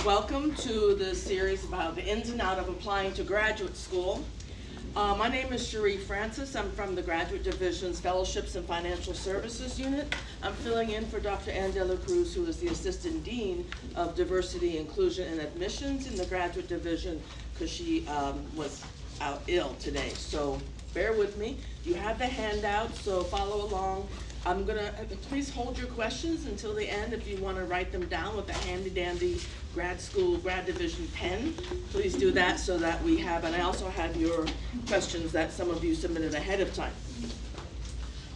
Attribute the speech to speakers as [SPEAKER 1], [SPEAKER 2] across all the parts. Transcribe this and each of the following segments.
[SPEAKER 1] Welcome to the series about the ins and outs of applying to graduate school. My name is Cherie Francis. I'm from the Graduate Division's Fellowships and Financial Services Unit. I'm filling in for Dr. Ann De La Cruz, who is the Assistant Dean of Diversity, Inclusion, and Admissions in the Graduate Division, because she was out ill today. So bear with me. You have the handout, so follow along. I'm gonna, please hold your questions until the end. If you wanna write them down with a handy dandy grad division pen, please do that so that we have, and I also have your questions that some of you submitted ahead of time.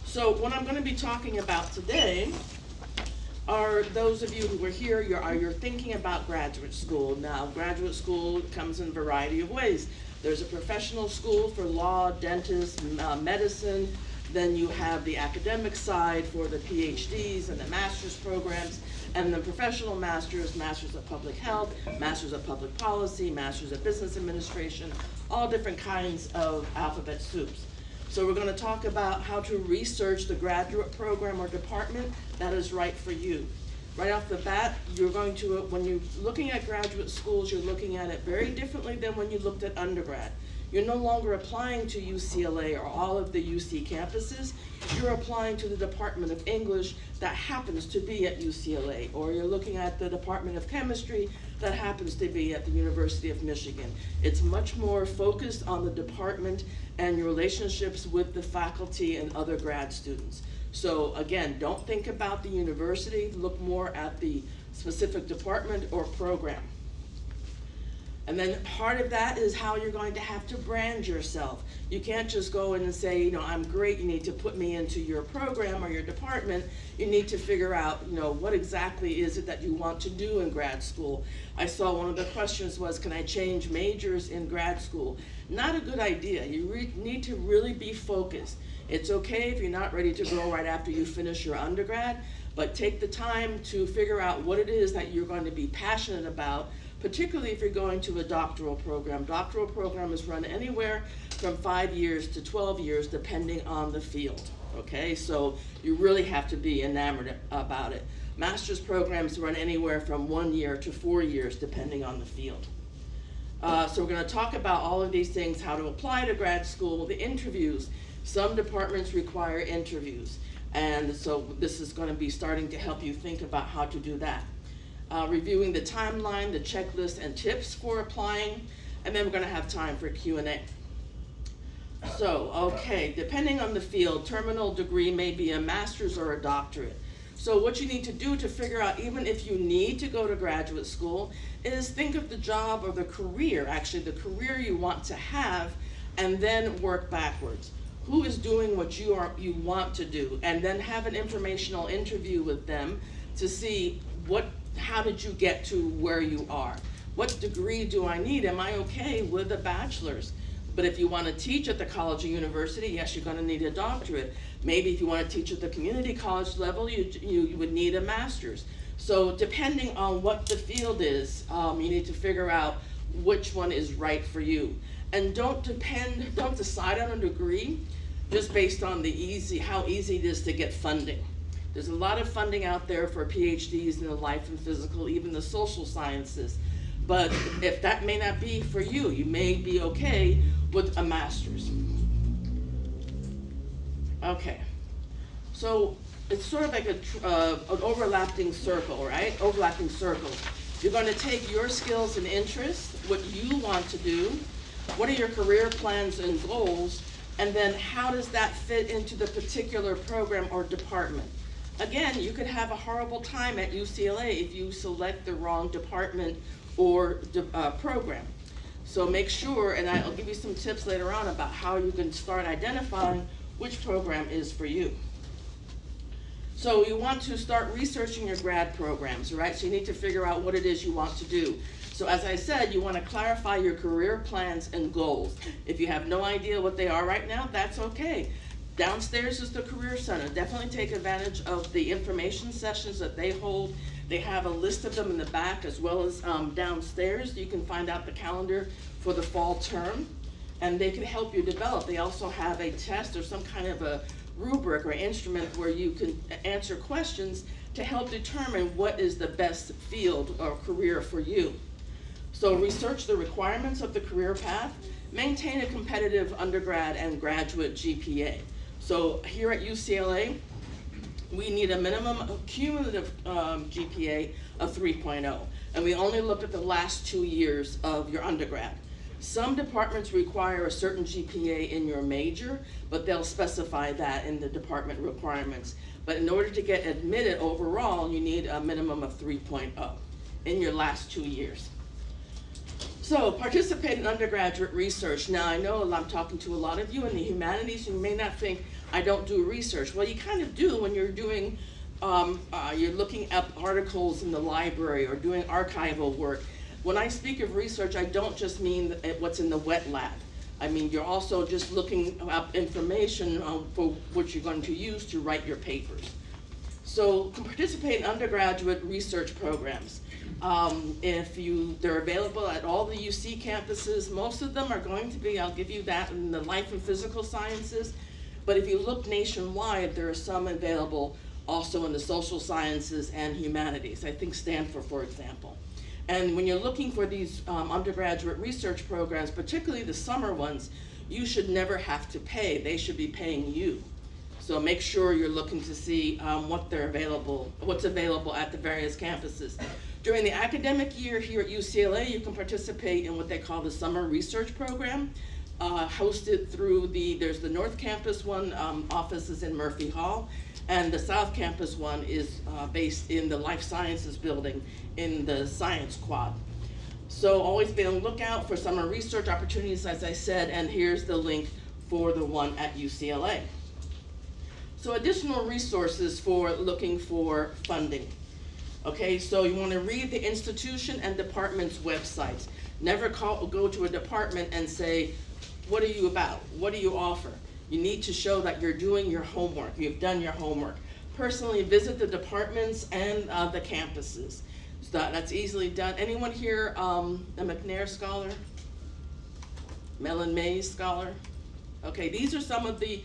[SPEAKER 1] So what I'm gonna be talking about today are those of you who are here, you're thinking about graduate school. Now, graduate school comes in a variety of ways. There's a professional school for law, dentist, medicine. Then you have the academic side for the PhDs and the master's programs, and the professional masters, masters of public health, masters of public policy, masters of business administration, all different kinds of alphabet soups. So we're going to talk about how to research the graduate program or department that is right for you. Right off the bat, you're going to, when you're looking at graduate schools, you're looking at it very differently than when you looked at undergrad. You're no longer applying to UCLA or all of the UC campuses. You're applying to the Department of English that happens to be at UCLA, or you're looking at the Department of Chemistry that happens to be at the University of Michigan. It's much more focused on the department and your relationships with the faculty and other grad students. So again, don't think about the university, look more at the specific department or program. And then part of that is how you're going to have to brand yourself. You can't just go in and say, you know, I'm great, you need to put me into your program or your department. You need to figure out, you know, what exactly is it that you want to do in grad school. I saw one of the questions was, can I change majors in grad school? Not a good idea. You need to really be focused. It's okay if you're not ready to go right after you finish your undergrad, but take the time to figure out what it is that you're going to be passionate about, particularly if you're going to a doctoral program. Doctoral program is run anywhere from 5 years to 12 years, depending on the field, okay? So you really have to be enamored about it. Master's programs run anywhere from 1 year to 4 years, depending on the field. So we're gonna talk about all of these things, how to apply to grad school, the interviews. Some departments require interviews, and so this is gonna be starting to help you think about how to do that. Reviewing the timeline, the checklist, and tips for applying, and then we're going to have time for Q&A. So, okay, depending on the field, terminal degree may be a master's or a doctorate. So what you need to do to figure out, even if you need to go to graduate school, is think of the job or the career, actually the career you want to have, and then work backwards. Who is doing what you want to do, and then have an informational interview with them to see how did you get to where you are? What degree do I need? Am I okay with a bachelor's? But if you want to teach at the college or university, yes, you're going to need a doctorate. Maybe if you want to teach at the community college level, you would need a master's. So depending on what the field is, you need to figure out which one is right for you. And don't decide on a degree just based on how easy it is to get funding. There's a lot of funding out there for PhDs in the life and physical, even the social sciences. But if that may not be for you, you may be okay with a master's. Okay, so it's sort of like an overlapping circle, right? Overlapping circle. You're going to take your skills and interests, what you want to do, what are your career plans and goals, and then how does that fit into the particular program or department? Again, you could have a horrible time at UCLA if you select the wrong department or program. So make sure, and I'll give you some tips later on about how you can start identifying which program is for you. So you want to start researching your grad programs, right? So you need to figure out what it is you want to do. So as I said, you want to clarify your career plans and goals. If you have no idea what they are right now, that's okay. Downstairs is the Career Center. Definitely take advantage of the information sessions that they hold. They have a list of them in the back as well as downstairs. You can find out the calendar for the fall term, and they can help you develop. They also have a test or some kind of a rubric or instrument where you can answer questions to help determine what is the best field or career for you. So research the requirements of the career path, maintain a competitive undergrad and graduate GPA. So here at UCLA, we need a minimum cumulative GPA of 3.0, and we only look at the last 2 years of your undergrad. Some departments require a certain GPA in your major, but they'll specify that in the department requirements. But in order to get admitted overall, you need a minimum of 3.0 in your last 2 years. So participate in undergraduate research. Now I know I'm talking to a lot of you in the humanities, you may not think I don't do research. Well, you kind of do when you're doing, you're looking up articles in the library or doing archival work. When I speak of research, I don't just mean what's in the wet lab. I mean, you're also just looking up information for what you're going to use to write your papers. So participate in undergraduate research programs. They're available at all the UC campuses. Most of them are going to be, I'll give you that, in the life and physical sciences. But if you look nationwide, there are some available also in the social sciences and humanities. I think Stanford, for example. And when you're looking for these undergraduate research programs, particularly the summer ones, you should never have to pay. They should be paying you. So make sure you're looking to see what's available at the various campuses. During the academic year here at UCLA, you can participate in what they call the Summer Research Program, hosted through there's the North Campus one, office is in Murphy Hall, and the South Campus one is based in the Life Sciences building in the Science Quad. So always be on the lookout for summer research opportunities, as I said, and here's the link for the one at UCLA. So additional resources for looking for funding. Okay, so you want to read the institution and department's websites. Never go to a department and say, what are you about? What do you offer? You need to show that you're doing your homework. You've done your homework. Personally visit the departments and the campuses. So that's easily done. Anyone here a McNair Scholar? Mellon Mays Scholar? Okay, these are some of the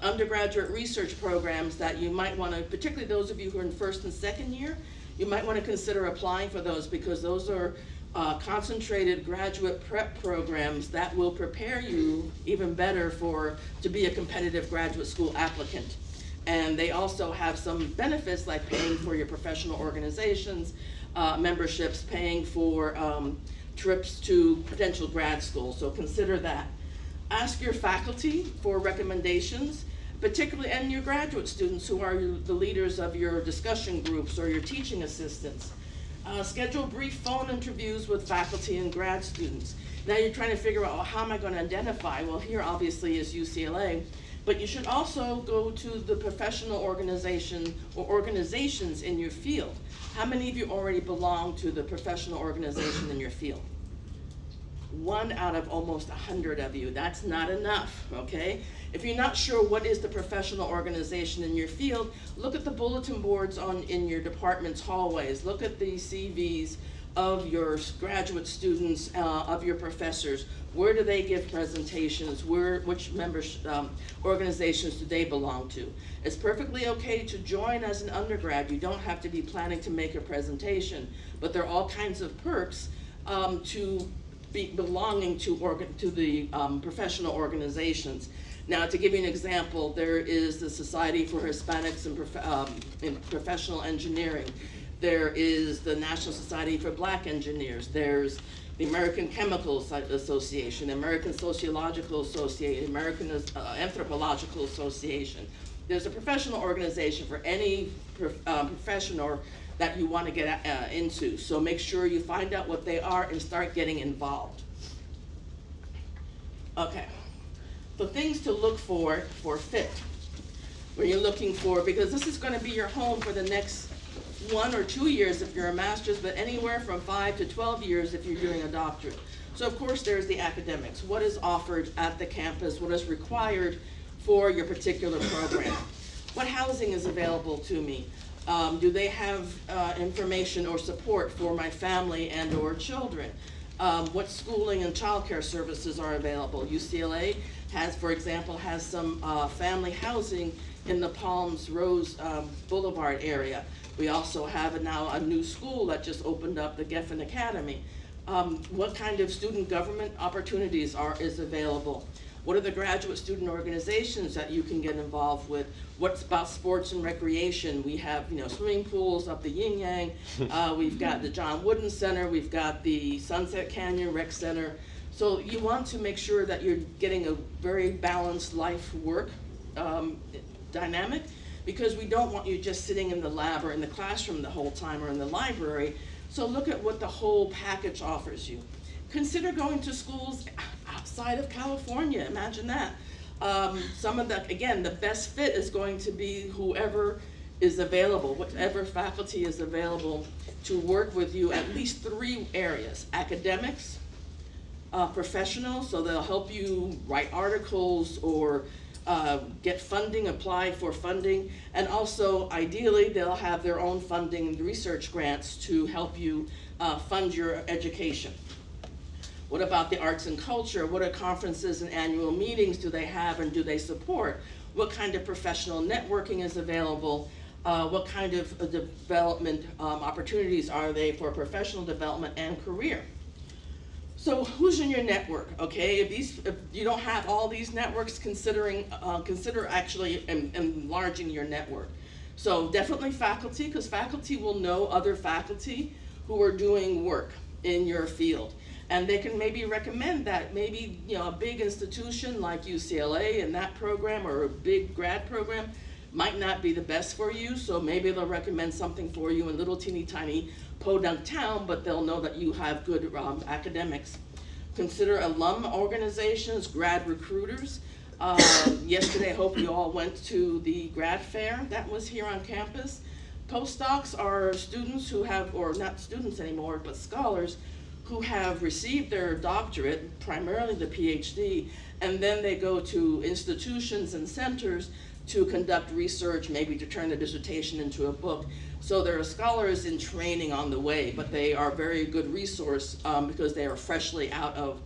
[SPEAKER 1] undergraduate research programs that you might want to, particularly those of you who are in first and second year, you might want to consider applying for those, because those are concentrated graduate prep programs that will prepare you even better to be a competitive graduate school applicant. And they also have some benefits like paying for your professional organizations, memberships, paying for trips to potential grad school, so consider that. Ask your faculty for recommendations, particularly, and your graduate students who are the leaders of your discussion groups or your teaching assistants. Schedule brief phone interviews with faculty and grad students. Now you're trying to figure out, well, how am I going to identify? Well, here obviously is UCLA, but you should also go to the professional organization or organizations in your field. How many of you already belong to the professional organization in your field? 1 out of almost 100 of you. That's not enough, okay? If you're not sure what is the professional organization in your field, look at the bulletin boards in your department's hallways. Look at the CVs of your graduate students, of your professors. Where do they give presentations? Which organizations do they belong to? It's perfectly okay to join as an undergrad. You don't have to be planning to make a presentation, but there are all kinds of perks to belonging to the professional organizations. Now, to give you an example, there is the Society for Hispanics in Professional Engineering. There is the National Society for Black Engineers. There's the American Chemical Association, American Sociological Association, American Anthropological Association. There's a professional organization for any profession that you want to get into. So make sure you find out what they are and start getting involved. Okay, so things to look for fit. When you're looking for, because this is going to be your home for the next 1 or 2 years if you're a master's, but anywhere from 5 to 12 years if you're doing a doctorate. So of course there's the academics. What is offered at the campus? What is required for your particular program? What housing is available to me? Do they have information or support for my family and or children? What schooling and childcare services are available? UCLA has, for example, some family housing in the Palms Rose Boulevard area. We also have now a new school that just opened up, the Geffen Academy. What kind of student government opportunities is available? What are the graduate student organizations that you can get involved with? What's about sports and recreation? We have, swimming pools up the Yin Yang. We've got the John Wooden Center. We've got the Sunset Canyon Rec Center. So you want to make sure that you're getting a very balanced life-work dynamic, because we don't want you just sitting in the lab or in the classroom the whole time or in the library. So look at what the whole package offers you. Consider going to schools outside of California. Imagine that. The best fit is going to be whoever is available, whatever faculty is available to work with you, at least 3 areas: academics, professionals, so they'll help you write articles or get funding, apply for funding, and also ideally they'll have their own funding, research grants to help you fund your education. What about the arts and culture? What are conferences and annual meetings do they have and do they support? What kind of professional networking is available? What kind of development opportunities are they for professional development and career? So who's in your network, okay? If you don't have all these networks, consider actually enlarging your network. So definitely faculty, because faculty will know other faculty who are doing work in your field. And they can maybe recommend that maybe, a big institution like UCLA and that program, or a big grad program, might not be the best for you, so maybe they'll recommend something for you in little teeny tiny podunk town, but they'll know that you have good academics. Consider alum organizations, grad recruiters. Yesterday, I hope you all went to the grad fair that was here on campus. Postdocs are students who have, or not students anymore, but scholars who have received their doctorate, primarily the PhD, and then they go to institutions and centers to conduct research, maybe to turn the dissertation into a book. So there are scholars in training on the way, but they are a very good resource because they are freshly out of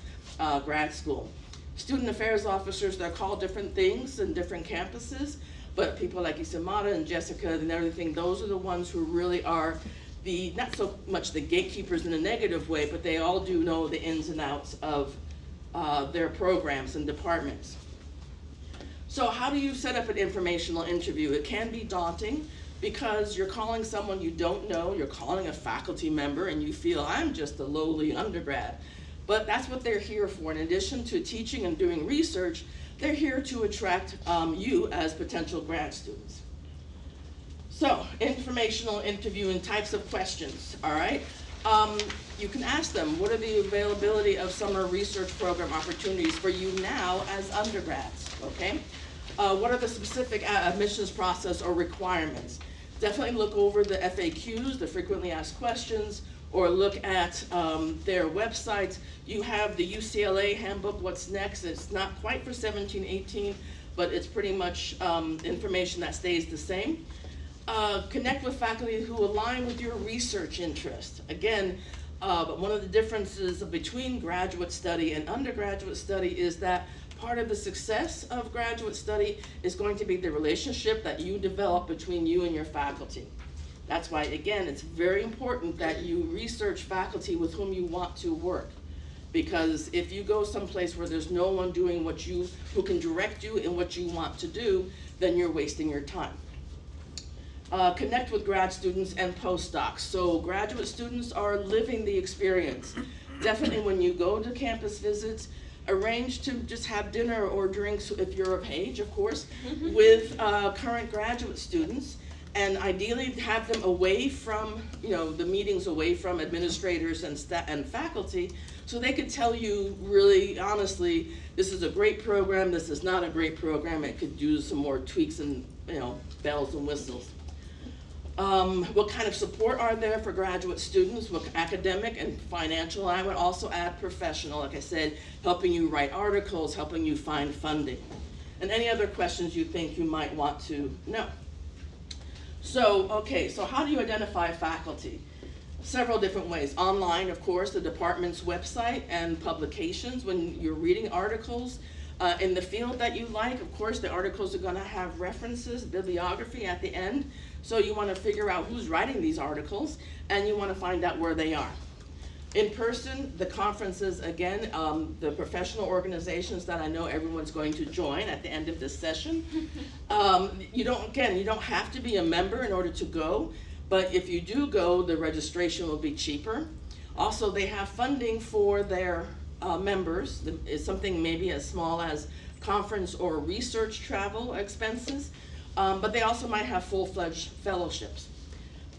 [SPEAKER 1] grad school. Student affairs officers, they're called different things in different campuses, but people like Isamata and Jessica and everything, those are the ones who really are not so much the gatekeepers in a negative way, but they all do know the ins and outs of their programs and departments. So how do you set up an informational interview? It can be daunting because you're calling someone you don't know, you're calling a faculty member, and you feel, I'm just a lowly undergrad. But that's what they're here for. In addition to teaching and doing research, they're here to attract you as potential grad students. So, informational interview and types of questions, all right? You can ask them, what are the availability of summer research program opportunities for you now as undergrads, okay? What are the specific admissions process or requirements? Definitely look over the FAQs, the frequently asked questions, or look at their websites. You have the UCLA handbook, What's Next. It's not quite for 17-18, but it's pretty much information that stays the same. Connect with faculty who align with your research interest. Again, but one of the differences between graduate study and undergraduate study is that part of the success of graduate study is going to be the relationship that you develop between you and your faculty. That's why, again, it's very important that you research faculty with whom you want to work. Because if you go someplace where there's no one doing who can direct you in what you want to do, then you're wasting your time. Connect with grad students and postdocs. So graduate students are living the experience. Definitely when you go to campus visits, arrange to just have dinner or drinks, if you're of age, of course, with current graduate students, and ideally have them away from, the meetings away from administrators and faculty, so they could tell you really honestly, this is a great program, this is not a great program, it could use some more tweaks and, bells and whistles. What kind of support are there for graduate students? What academic and financial? I would also add professional, like I said, helping you write articles, helping you find funding. And any other questions you think you might want to know. So, okay, so how do you identify faculty? Several different ways. Online, of course, the department's website and publications. When you're reading articles, in the field that you like. Of course, the articles are going to have references, bibliography at the end. So you want to figure out who's writing these articles, and you want to find out where they are. In person, the conferences, again, the professional organizations that I know everyone's going to join at the end of this session. You don't have to be a member in order to go, but if you do go, the registration will be cheaper. Also, they have funding for their members. It's something maybe as small as conference or research travel expenses, but they also might have full-fledged fellowships.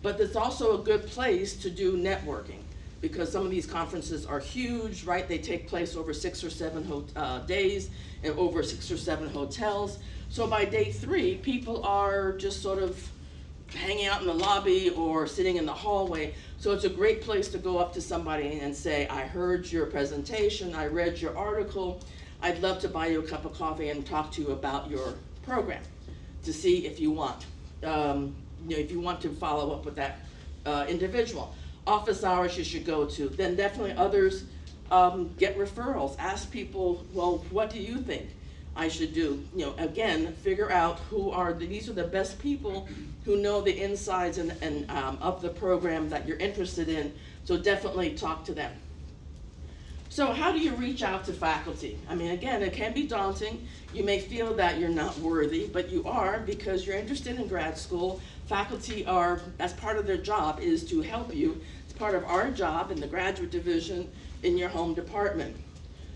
[SPEAKER 1] But it's also a good place to do networking, because some of these conferences are huge, right? They take place over 6 or 7 days and over 6 or 7 hotels. So by day 3, people are just sort of hanging out in the lobby or sitting in the hallway. So it's a great place to go up to somebody and say, I heard your presentation, I read your article, I'd love to buy you a cup of coffee and talk to you about your program to see if you want. If you want to follow up with that individual. Office hours you should go to. Then definitely others, get referrals. Ask people, well, what do you think I should do? Again, figure out these are the best people who know the insides and of the program that you're interested in. So definitely talk to them. So how do you reach out to faculty? I mean, again, it can be daunting. You may feel that you're not worthy, but you are, because you're interested in grad school. Faculty that's part of their job is to help you. It's part of our job in the graduate division in your home department.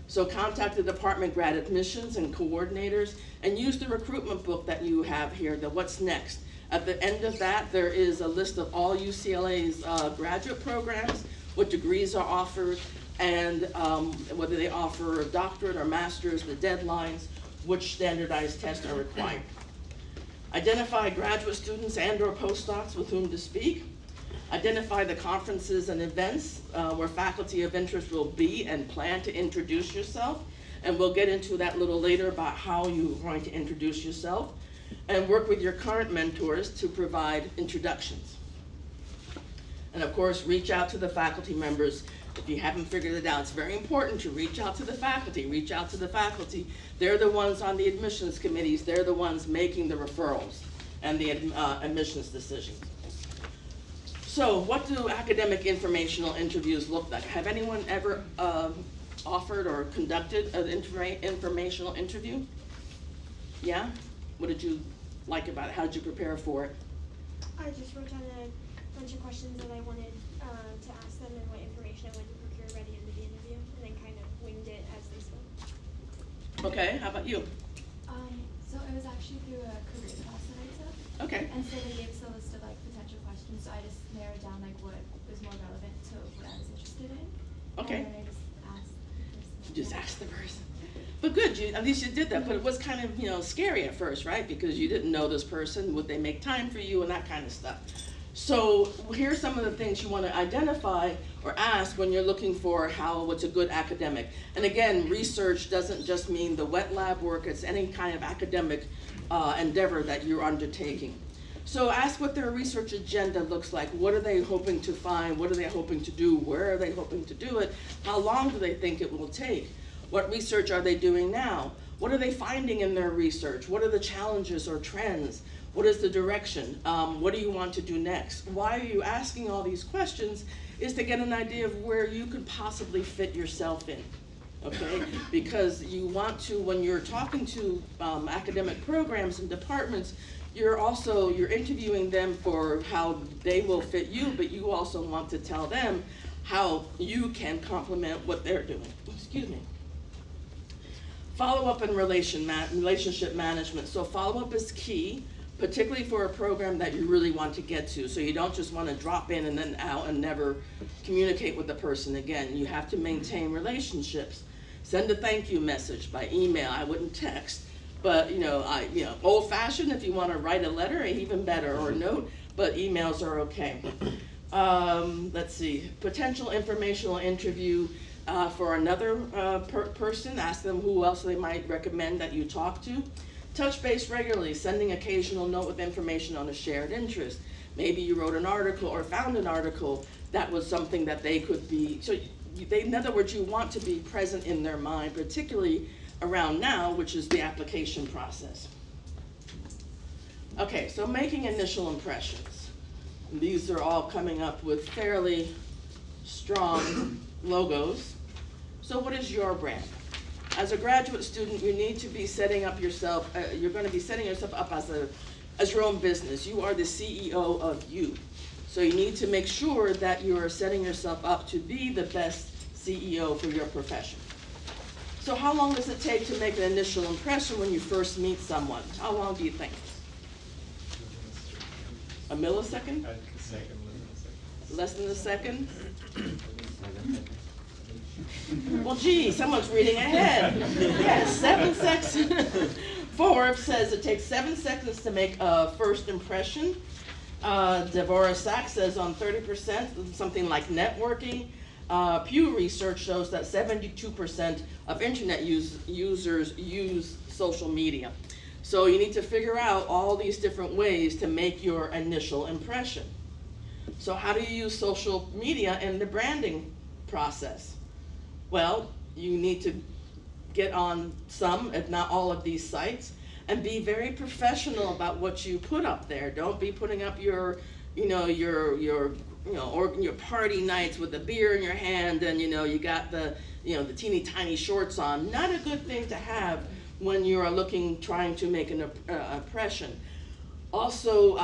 [SPEAKER 1] So contact the department grad admissions and coordinators, and use the recruitment book that you have here, the What's Next. At the end of that, there is a list of all UCLA's graduate programs, what degrees are offered, and whether they offer a doctorate or master's, the deadlines, which standardized tests are required. Identify graduate students and or postdocs with whom to speak. Identify the conferences and events where faculty of interest will be, and plan to introduce yourself. And we'll get into that a little later about how you're going to introduce yourself. And work with your current mentors to provide introductions. And of course, reach out to the faculty members. If you haven't figured it out, it's very important to reach out to the faculty. Reach out to the faculty. They're the ones on the admissions committees. They're the ones making the referrals and the admissions decisions. So what do academic informational interviews look like? Have anyone ever offered or conducted an informational interview? Yeah? What did you like about it? How did you prepare for it?
[SPEAKER 2] I just wrote down a bunch of questions that I wanted to ask them and what information I wanted to procure by the end of the interview, and then kind of winged it as they spoke.
[SPEAKER 1] Okay, how about you?
[SPEAKER 3] So it was actually through a career class that I took.
[SPEAKER 1] Okay.
[SPEAKER 3] And so they gave us a list of potential questions, so I just narrowed down what was more relevant to what I was interested in.
[SPEAKER 1] Okay.
[SPEAKER 3] And then I just asked the person.
[SPEAKER 1] Just ask the person. But good, at least you did that. But it was kind of, scary at first, right? Because you didn't know this person. Would they make time for you and that kind of stuff? So here's some of the things you want to identify or ask when you're looking for what's a good academic. And again, research doesn't just mean the wet lab work. It's any kind of academic endeavor that you're undertaking. So ask what their research agenda looks like. What are they hoping to find? What are they hoping to do? Where are they hoping to do it? How long do they think it will take? What research are they doing now? What are they finding in their research? What are the challenges or trends? What is the direction? What do you want to do next? Why are you asking all these questions? Is to get an idea of where you could possibly fit yourself in, okay? Because you want to, when you're talking to academic programs and departments, you're interviewing them for how they will fit you, but you also want to tell them how you can complement what they're doing. Excuse me. Follow-up and relationship management. So follow-up is key, particularly for a program that you really want to get to. So you don't just want to drop in and then out and never communicate with the person again. You have to maintain relationships. Send a thank you message by email. I wouldn't text, but old-fashioned if you want to write a letter, even better, or a note, but emails are okay. Let's see, potential informational interview for another person. Ask them who else they might recommend that you talk to. Touch base regularly, sending occasional note with information on a shared interest. Maybe you wrote an article or found an article that was something that they could be, in other words, you want to be present in their mind, particularly around now, which is the application process. Okay, so making initial impressions. These are all coming up with fairly strong logos. So what is your brand? As a graduate student, you need to be setting up yourself, you're going to be setting yourself up as your own business. You are the CEO of you. So you need to make sure that you are setting yourself up to be the best CEO for your profession. So how long does it take to make an initial impression when you first meet someone? How long do you think? A millisecond? Less than a second? Well, gee, someone's reading ahead. Yes, 7 seconds. Forbes says it takes 7 seconds to make a first impression. Deborah Sachs says on 30%, something like networking. Pew Research shows that 72% of internet users use social media. So you need to figure out all these different ways to make your initial impression. So how do you use social media in the branding process? Well, you need to get on some, if not all of these sites, and be very professional about what you put up there. Don't be putting up your party nights with a beer in your hand and you got the teeny tiny shorts on. Not a good thing to have when you are trying to make an impression. Also,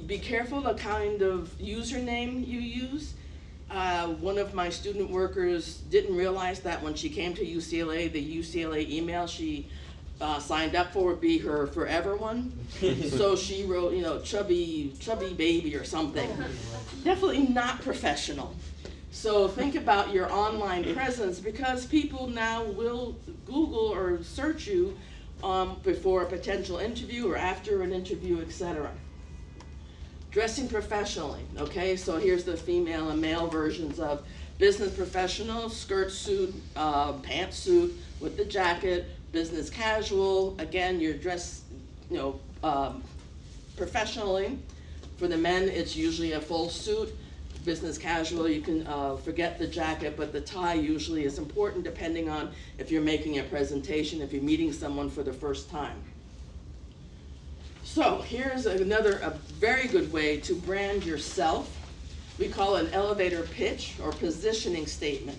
[SPEAKER 1] be careful the kind of username you use. One of my student workers didn't realize that when she came to UCLA, the UCLA email she signed up for would be her forever one. So she wrote, chubby baby or something. Definitely not professional. So think about your online presence, because people now will Google or search you before a potential interview or after an interview, etc. Dressing professionally, okay? So here's the female and male versions of business professional, skirt suit, pantsuit with the jacket, business casual. Again, you're dressed, professionally. For the men, it's usually a full suit. Business casual, you can forget the jacket, but the tie usually is important depending on if you're making a presentation, if you're meeting someone for the first time. So here's a very good way to brand yourself. We call it an elevator pitch or positioning statement.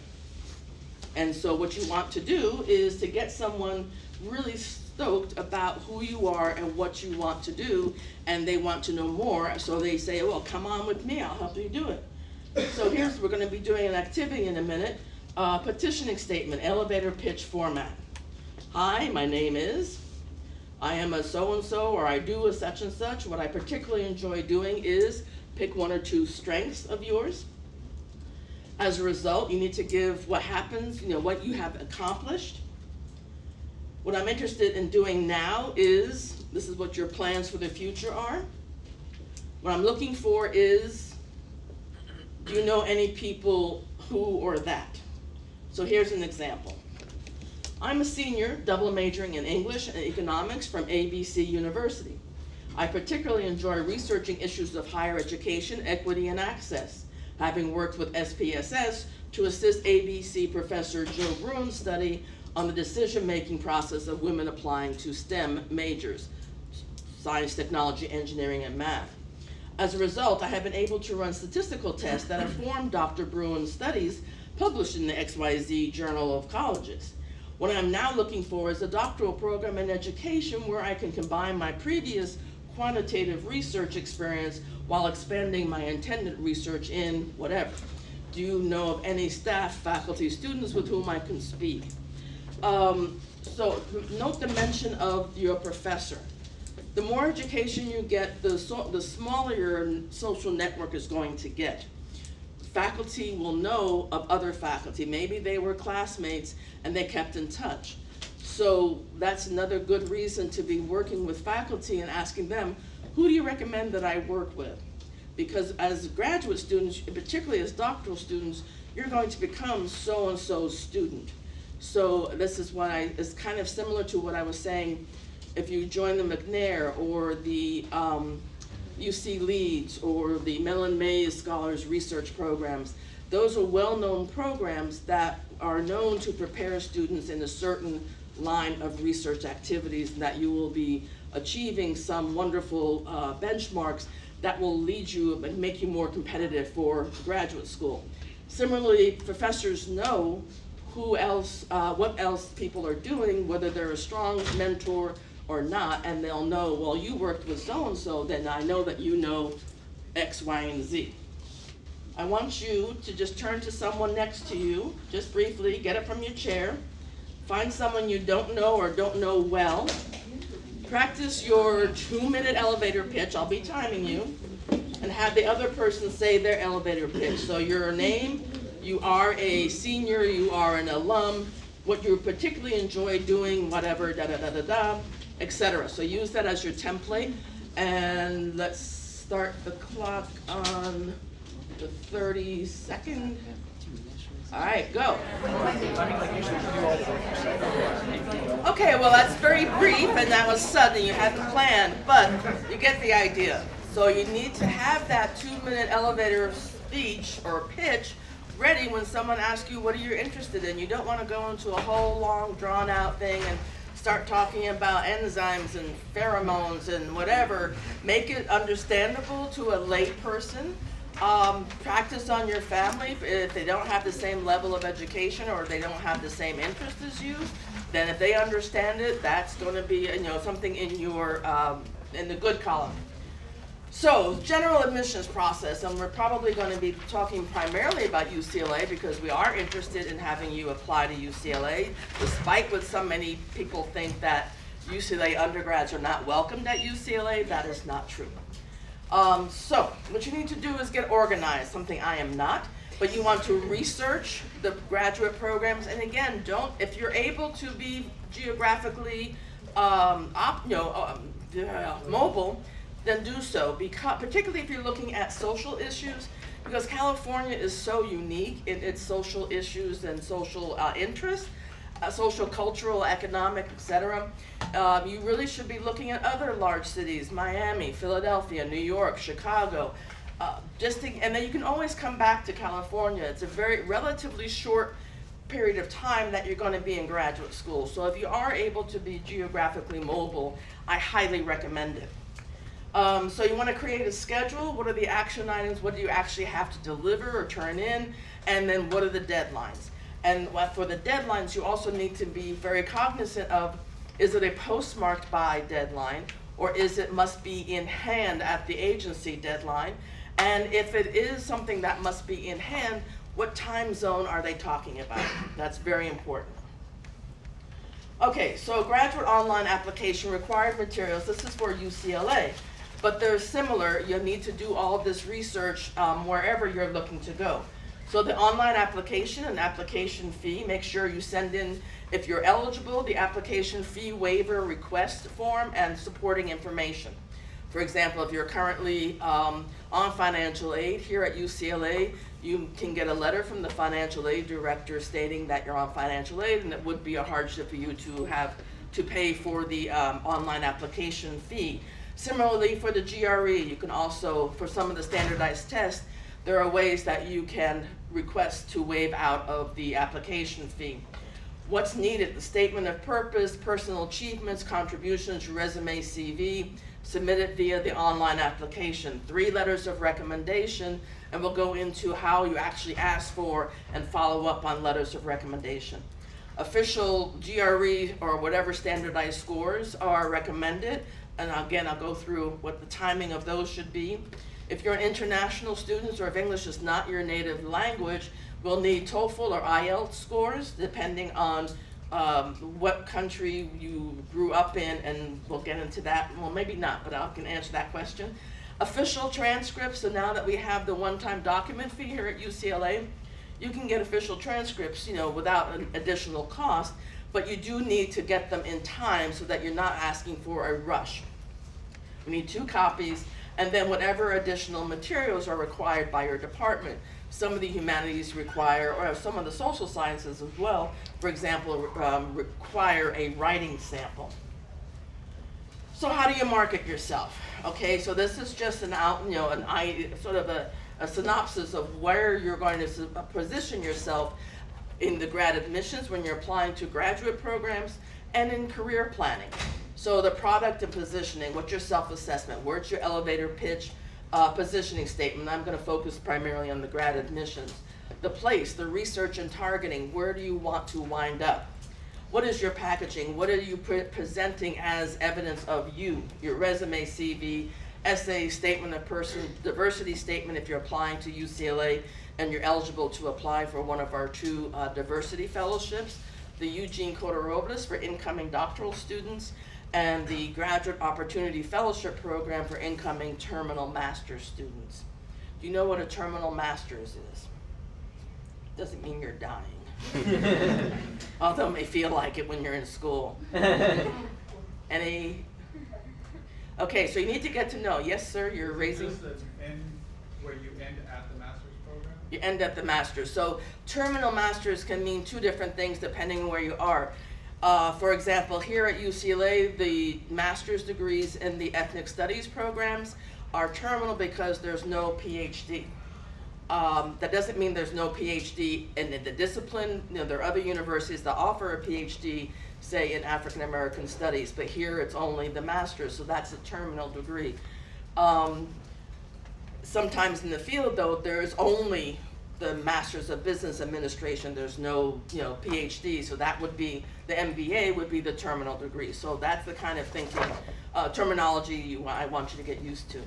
[SPEAKER 1] And so what you want to do is to get someone really stoked about who you are and what you want to do, and they want to know more, so they say, well, come on with me, I'll help you do it. So we're going to be doing an activity in a minute. Petitioning statement, elevator pitch format. Hi, my name is, I am a so-and-so, or I do a such and such. What I particularly enjoy doing is pick 1 or 2 strengths of yours. As a result, you need to give what happens, what you have accomplished. What I'm interested in doing now is, this is what your plans for the future are. What I'm looking for is, do you know any people who or that? So here's an example. I'm a senior, double majoring in English and economics from ABC University. I particularly enjoy researching issues of higher education, equity, and access, having worked with SPSS to assist ABC Professor Joe Bruin's study on the decision-making process of women applying to STEM majors, science, technology, engineering, and math. As a result, I have been able to run statistical tests that inform Dr. Bruin's studies published in the XYZ Journal of Colleges. What I'm now looking for is a doctoral program in education where I can combine my previous quantitative research experience while expanding my intended research in whatever. Do you know of any staff, faculty, students with whom I can speak? So note the mention of your professor. The more education you get, the smaller your social network is going to get. Faculty will know of other faculty. Maybe they were classmates and they kept in touch. So that's another good reason to be working with faculty and asking them, who do you recommend that I work with? Because as graduate students, particularly as doctoral students, you're going to become so-and-so's student. So this is it's kind of similar to what I was saying, if you join the McNair or the UC Leeds or the Mellon Mays Scholars Research Programs. Those are well-known programs that are known to prepare students in a certain line of research activities, and that you will be achieving some wonderful benchmarks that will lead you and make you more competitive for graduate school. Similarly, professors know who else, what else people are doing, whether they're a strong mentor or not, and they'll know, well, you worked with so-and-so, then I know that you know X, Y, and Z. I want you to just turn to someone next to you, just briefly, get up from your chair, find someone you don't know or don't know well, practice your 2-minute elevator pitch, I'll be timing you, and have the other person say their elevator pitch. So your name, you are a senior, you are an alum, what you particularly enjoy doing, whatever, da-da-da-da-da, etc. So use that as your template, and let's start the clock on the 32nd. All right, go. Okay, well, that's very brief, and that was sudden, you hadn't planned, but you get the idea. So you need to have that 2-minute elevator speech or pitch ready when someone asks you what are you interested in. You don't want to go into a whole long drawn out thing and start talking about enzymes and pheromones and whatever. Make it understandable to a lay person. Practice on your family. If they don't have the same level of education or they don't have the same interest as you, then if they understand it, that's going to be something in your in the good column. So, general admissions process, and we're probably going to be talking primarily about UCLA because we are interested in having you apply to UCLA, despite what so many people think that UCLA undergrads are not welcomed at UCLA. That is not true. So, what you need to do is get organized, something I am not, but you want to research the graduate programs, and again, if you're able to be geographically mobile, then do so, because, particularly if you're looking at social issues, because California is so unique in its social issues and social interests, social, cultural, economic, etc. You really should be looking at other large cities, Miami, Philadelphia, New York, Chicago, and then you can always come back to California. It's a very relatively short period of time that you're going to be in graduate school. So if you are able to be geographically mobile, I highly recommend it. So you want to create a schedule. What are the action items? What do you actually have to deliver or turn in? And then what are the deadlines? And for the deadlines, you also need to be very cognizant of, is it a postmarked by deadline, or is it must be in hand at the agency deadline? And if it is something that must be in hand, what time zone are they talking about? That's very important. Okay, so graduate online application required materials. This is for UCLA. But they're similar. You need to do all of this research wherever you're looking to go. So the online application and application fee, make sure you send in, if you're eligible, the application fee waiver request form and supporting information. For example, if you're currently on financial aid here at UCLA, you can get a letter from the financial aid director stating that you're on financial aid, and it would be a hardship for you to have to pay for the online application fee. Similarly, for the GRE, you can also, for some of the standardized tests, there are ways that you can request to waive out of the application fee. What's needed? The statement of purpose, personal achievements, contributions, resume, CV, submitted via the online application. 3 letters of recommendation, and we'll go into how you actually ask for and follow up on letters of recommendation. Official GRE or whatever standardized scores are recommended. And again, I'll go through what the timing of those should be. If you're an international student or if English is not your native language, we'll need TOEFL or IELTS scores depending on what country you grew up in, and we'll get into that. Well, maybe not, but I can answer that question. Official transcripts, so now that we have the one-time document fee here at UCLA, you can get official transcripts, without an additional cost. But you do need to get them in time so that you're not asking for a rush. We need 2 copies, and then whatever additional materials are required by your department. Some of the humanities require, or some of the social sciences as well, for example, require a writing sample. So how do you market yourself? Okay, so this is just sort of a synopsis of where you're going to position yourself in the grad admissions when you're applying to graduate programs, and in career planning. So the product and positioning, what's your self-assessment, where's your elevator pitch, positioning statement. I'm going to focus primarily on the grad admissions. The place, the research and targeting, where do you want to wind up? What is your packaging? What are you presenting as evidence of you? Your resume, CV, essay, statement of person, diversity statement if you're applying to UCLA and you're eligible to apply for one of our 2 diversity fellowships, the Eugene Cota-Robles for incoming doctoral students, and the Graduate Opportunity Fellowship Program for incoming terminal master's students. Do you know what a terminal master's is? Doesn't mean you're dying. Although it may feel like it when you're in school. Any? Okay, so you need to get to know. Yes, sir, you're raising.
[SPEAKER 4] Just an end where you end at the master's program?
[SPEAKER 1] You end at the master's. So terminal masters can mean 2 different things depending on where you are. For example, here at UCLA, the master's degrees in the ethnic studies programs are terminal because there's no PhD. That doesn't mean there's no PhD in the discipline. You know, there are other universities that offer a PhD, say in African American studies, but here it's only the master's, so that's a terminal degree. Sometimes in the field, though, there's only the Master's of Business Administration. There's no, PhD, so that would be, the MBA would be the terminal degree. So that's the kind of thinking, terminology I want you to get used to.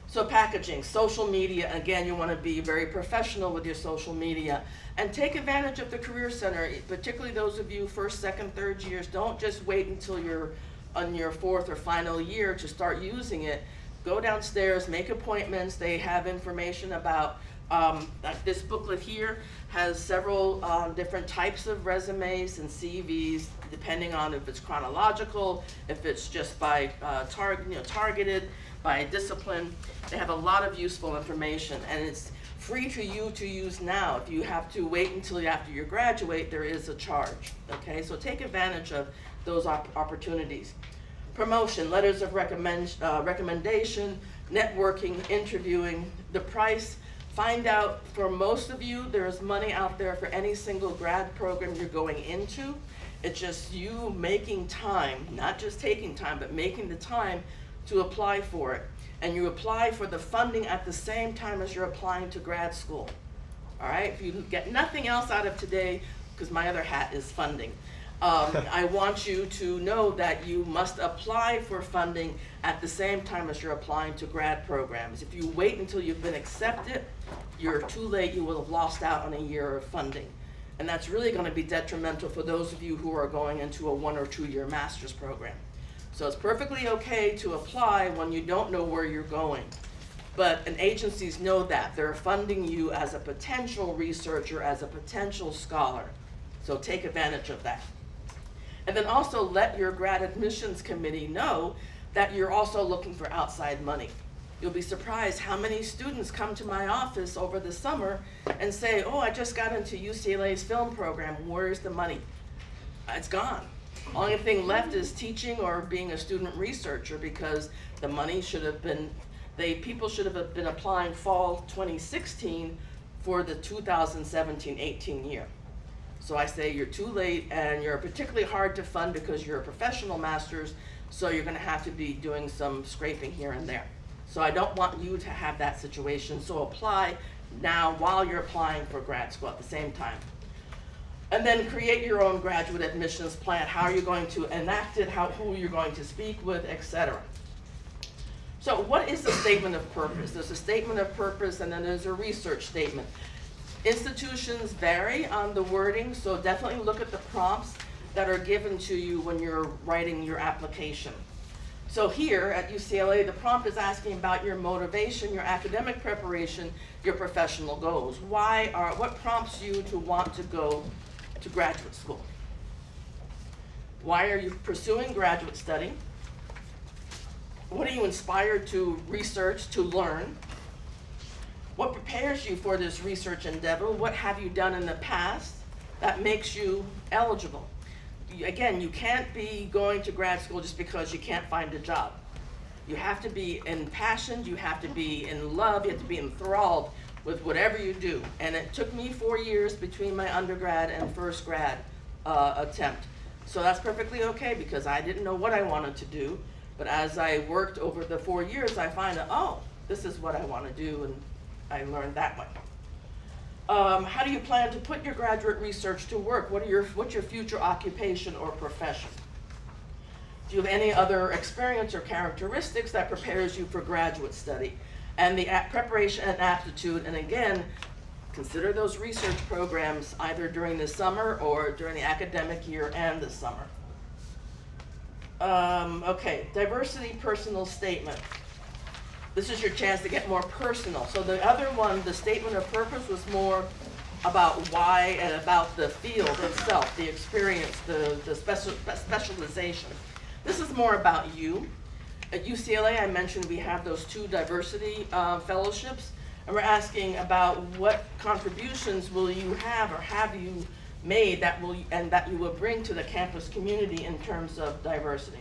[SPEAKER 1] So packaging, social media, again, you want to be very professional with your social media and take advantage of the Career Center, particularly those of you 1st, 2nd, 3rd years. Don't just wait until you're on your 4th or final year to start using it. Go downstairs, make appointments. They have information about, like this booklet here has several different types of resumes and CVs, depending on if it's chronological, if it's just by targeted, by discipline. They have a lot of useful information, and it's free to you to use now. If you have to wait until after you graduate, there is a charge, okay? So take advantage of those opportunities. Promotion, letters of recommendation, networking, interviewing, the price. Find out, for most of you, there's money out there for any single grad program you're going into. It's just you making time, not just taking time, but making the time to apply for it. And you apply for the funding at the same time as you're applying to grad school. All right, if you get nothing else out of today, because my other hat is funding, I want you to know that you must apply for funding at the same time as you're applying to grad programs. If you wait until you've been accepted, you're too late. You will have lost out on a year of funding. And that's really going to be detrimental for those of you who are going into a 1 or 2 year master's program. So it's perfectly okay to apply when you don't know where you're going. And agencies know that. They're funding you as a potential researcher, as a potential scholar. So take advantage of that. And then also let your grad admissions committee know that you're also looking for outside money. You'll be surprised how many students come to my office over the summer and say, oh, I just got into UCLA's film program, where's the money? It's gone. Only thing left is teaching or being a student researcher, because the money should have been, people should have been applying fall 2016 for the 2017-18 year. So I say you're too late, and you're particularly hard to fund because you're a professional master's, so you're going to have to be doing some scraping here and there. So I don't want you to have that situation, so apply now while you're applying for grad school at the same time. And then create your own graduate admissions plan. How are you going to enact it, who you're going to speak with, etc. So what is the statement of purpose? There's a statement of purpose, and then there's a research statement. Institutions vary on the wording, so definitely look at the prompts that are given to you when you're writing your application. So here at UCLA, the prompt is asking about your motivation, your academic preparation, your professional goals. What prompts you to want to go to graduate school? Why are you pursuing graduate study? What are you inspired to research, to learn? What prepares you for this research endeavor? What have you done in the past that makes you eligible? Again, you can't be going to grad school just because you can't find a job. You have to be impassioned, you have to be in love, you have to be enthralled with whatever you do. And it took me 4 years between my undergrad and first grad attempt So that's perfectly okay, because I didn't know what I wanted to do, but as I worked over the 4 years, I find that, oh, this is what I want to do, and I learned that way. How do you plan to put your graduate research to work? What's your future occupation or profession? Do you have any other experience or characteristics that prepares you for graduate study? And the preparation and aptitude, and again, consider those research programs either during the summer or during the academic year and the summer. Okay, diversity personal statement. This is your chance to get more personal. So the other one, the statement of purpose, was more about why and about the field itself, the experience, the specialization. This is more about you. At UCLA, I mentioned we have those 2 diversity fellowships, and we're asking about what contributions will you have or have you made that you will bring to the campus community in terms of diversity.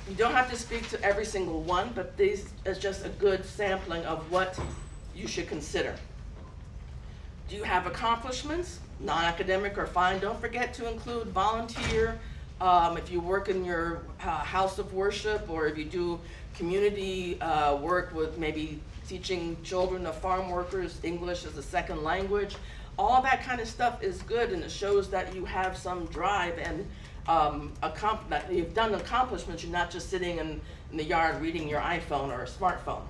[SPEAKER 1] You don't have to speak to every single one, but this is just a good sampling of what you should consider. Do you have accomplishments, non-academic or fine? Don't forget to include volunteer. If you work in your house of worship, or if you do community work with maybe teaching children of farm workers English as a second language, all that kind of stuff is good, and it shows that you have some drive and that you've done accomplishments. You're not just sitting in the yard reading your iPhone or a smartphone.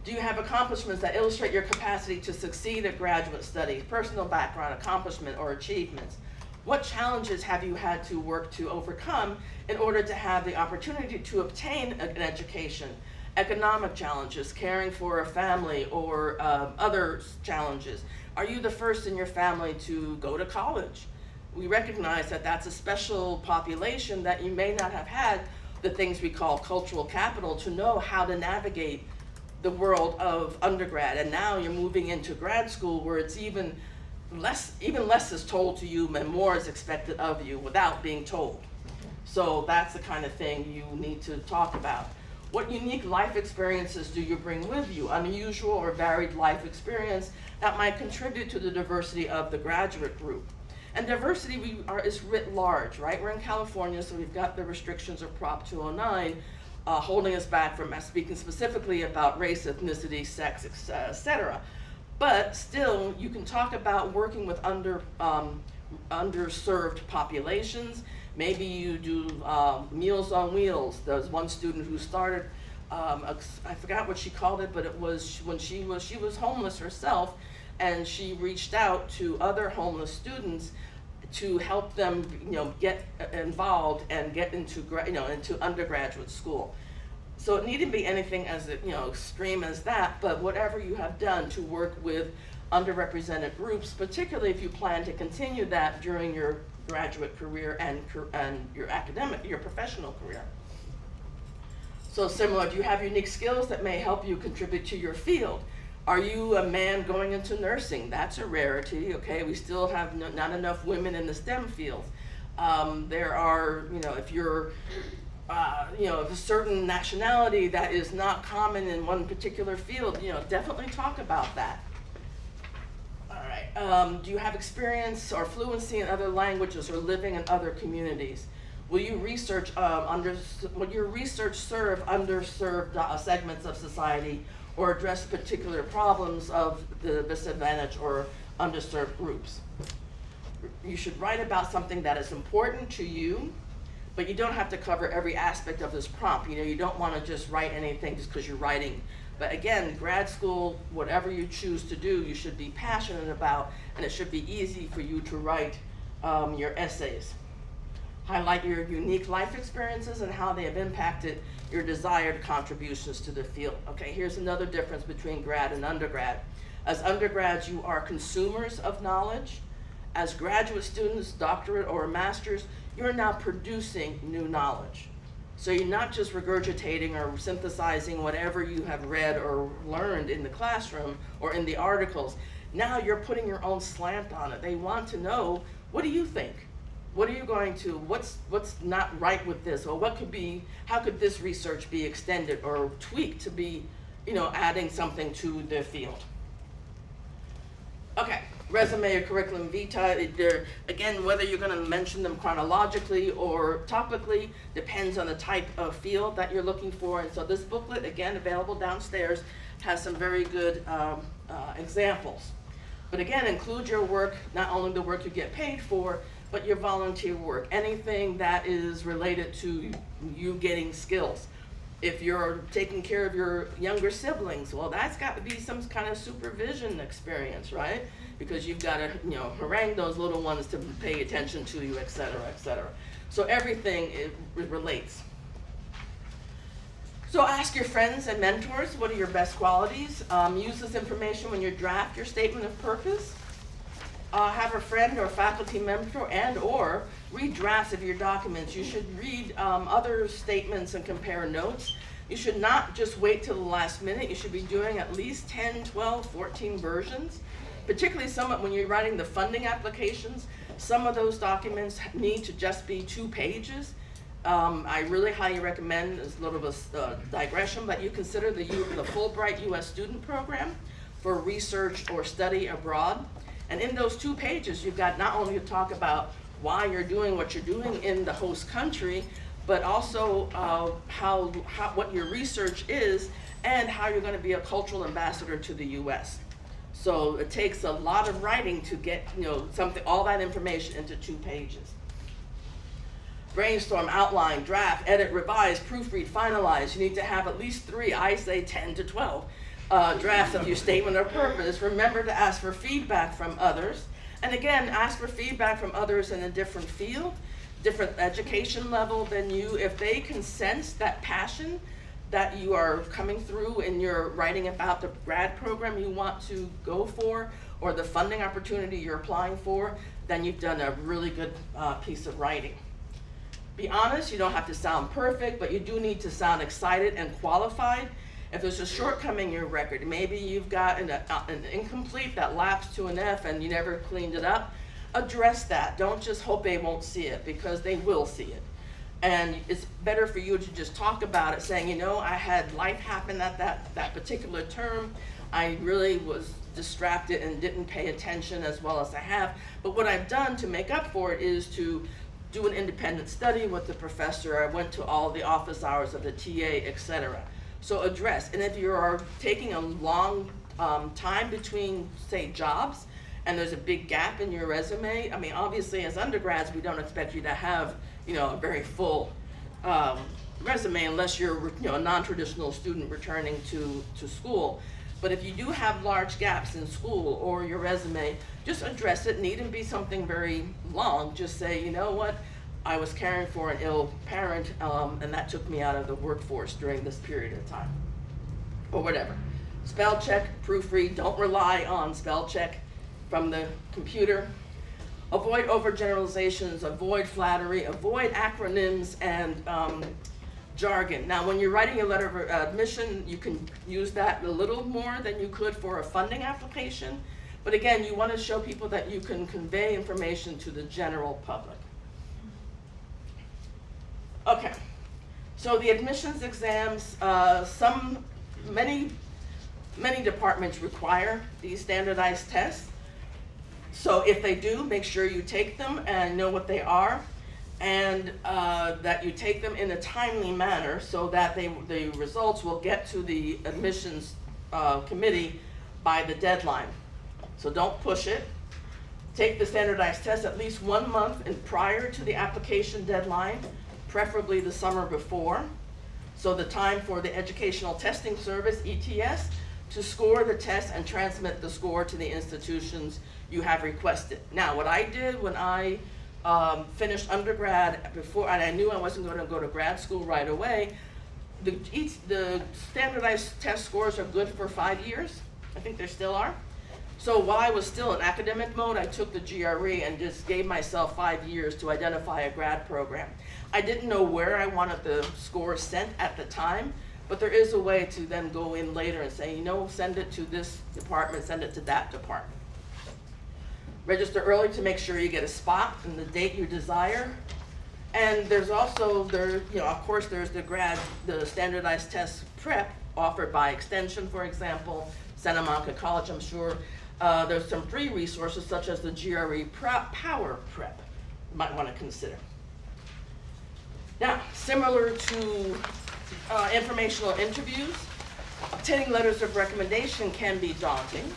[SPEAKER 1] Do you have accomplishments that illustrate your capacity to succeed at graduate studies, personal background, accomplishment, or achievements? What challenges have you had to work to overcome in order to have the opportunity to obtain an education? Economic challenges, caring for a family, or other challenges. Are you the first in your family to go to college? We recognize that that's a special population that you may not have had the things we call cultural capital to know how to navigate the world of undergrad. And now you're moving into grad school where it's even less is told to you and more is expected of you without being told. So that's the kind of thing you need to talk about. What unique life experiences do you bring with you? Unusual or varied life experience that might contribute to the diversity of the graduate group. And diversity is writ large, right? We're in California, so we've got the restrictions of Prop 209 holding us back from speaking specifically about race, ethnicity, sex, etc. But still, you can talk about working with underserved populations. Maybe you do Meals on Wheels. There was one student who started, I forgot what she called it, but it was when she was homeless herself, and she reached out to other homeless students to help them, get involved and get into into undergraduate school. So it needn't be anything as extreme as that, but whatever you have done to work with underrepresented groups, particularly if you plan to continue that during your graduate career and your professional career. So similar, do you have unique skills that may help you contribute to your field? Are you a man going into nursing? That's a rarity, okay? We still have not enough women in the STEM fields. There are, if you're, of a certain nationality that is not common in one particular field, definitely talk about that. All right, do you have experience or fluency in other languages or living in other communities? Will your research serve underserved segments of society or address particular problems of the disadvantaged or underserved groups? You should write about something that is important to you, but you don't have to cover every aspect of this prompt. You don't want to just write anything just because you're writing. But again, grad school, whatever you choose to do, you should be passionate about, and it should be easy for you to write your essays. Highlight your unique life experiences and how they have impacted your desired contributions to the field. Okay, here's another difference between grad and undergrad. As undergrads, you are consumers of knowledge. As graduate students, doctorate or master's, you're now producing new knowledge. So you're not just regurgitating or synthesizing whatever you have read or learned in the classroom or in the articles. Now you're putting your own slant on it. They want to know, what do you think? What are you going to, what's not right with this? Or how could this research be extended or tweaked to be, adding something to the field? Okay, resume or curriculum vitae, they're, again, whether you're gonna mention them chronologically or topically, depends on the type of field that you're looking for. And so this booklet, again, available downstairs, has some very good examples. But again, include your work, not only the work you get paid for, but your volunteer work, anything that is related to you getting skills. If you're taking care of your younger siblings, well, that's got to be some kind of supervision experience, right? Because you've got to, harangue those little ones to pay attention to you, et cetera, et cetera. So everything it relates. So ask your friends and mentors, what are your best qualities? Use this information when you draft your statement of purpose. Have a friend or faculty member or read drafts of your documents. You should read other statements and compare notes. You should not just wait till the last minute. You should be doing at least 10, 12, 14 versions. Particularly when you're writing the funding applications, some of those documents need to just be 2 pages. I really highly recommend, it's a little bit of a digression, but you consider the Fulbright U.S. student program for research or study abroad. And in those 2 pages, you've got not only to talk about why you're doing what you're doing in the host country, but also what your research is and how you're going to be a cultural ambassador to the U.S. So it takes a lot of writing to get all that information into 2 pages. Brainstorm, outline, draft, edit, revise, proofread, finalize. You need to have at least 3, I say 10 to 12. Drafts of your statement of purpose. Remember to ask for feedback from others. And again, ask for feedback from others in a different field, different education level than you. If they can sense that passion that you are coming through in your writing about the grad program you want to go for, or the funding opportunity you're applying for, then you've done a really good piece of writing. Be honest, you don't have to sound perfect, but you do need to sound excited and qualified. If there's a shortcoming in your record, maybe you've got an incomplete that lapsed to an F and you never cleaned it up, address that. Don't just hope they won't see it, because they will see it. And it's better for you to just talk about it, saying, I had life happen at that particular term. I really was distracted and didn't pay attention as well as I have. But what I've done to make up for it is to do an independent study with the professor. I went to all the office hours of the TA, etc. So address, and if you are taking a long time between, say, jobs, and there's a big gap in your resume, I mean, obviously as undergrads, we don't expect you to have, a very full resume unless you're, a non-traditional student returning to school. But if you do have large gaps in school or your resume, just address it. Needn't be something very long. Just say, what? I was caring for an ill parent, and that took me out of the workforce during this period of time, or whatever. Spell check, proofread. Don't rely on spell check from the computer. Avoid overgeneralizations, avoid flattery, avoid acronyms and jargon. Now, when you're writing a letter of admission, you can use that a little more than you could for a funding application. But again, you want to show people that you can convey information to the general public. Okay, so the admissions exams, many departments require these standardized tests. So if they do, make sure you take them and know what they are, and that you take them in a timely manner so that the results will get to the admissions committee by the deadline. So don't push it. Take the standardized test at least 1 month prior to the application deadline, preferably the summer before. So the time for the Educational Testing Service, ETS, to score the test and transmit the score to the institutions you have requested. Now, what I did when I finished undergrad before, and I knew I wasn't going to go to grad school right away, the standardized test scores are good for 5 years. I think they still are. So while I was still in academic mode, I took the GRE and just gave myself 5 years to identify a grad program. I didn't know where I wanted the scores sent at the time, but there is a way to then go in later and say, send it to this department, send it to that department. Register early to make sure you get a spot and the date you desire. And there's also, of course, there's the standardized test prep offered by Extension, for example, Santa Monica College, I'm sure. There's some free resources such as the GRE Power Prep you might want to consider. Now, similar to informational interviews, obtaining letters of recommendation can be daunting.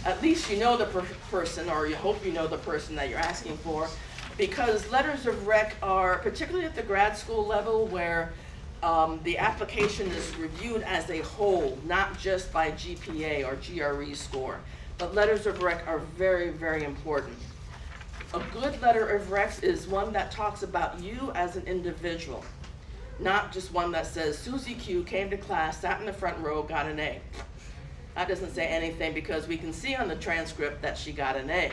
[SPEAKER 1] At least you know the person, or you hope you know the person that you're asking for, because letters of rec are, particularly at the grad school level, where the application is reviewed as a whole, not just by GPA or GRE score. But letters of rec are very, very important. A good letter of rec is one that talks about you as an individual, not just one that says Susie Q came to class, sat in the front row, got an A. That doesn't say anything because we can see on the transcript that she got an A.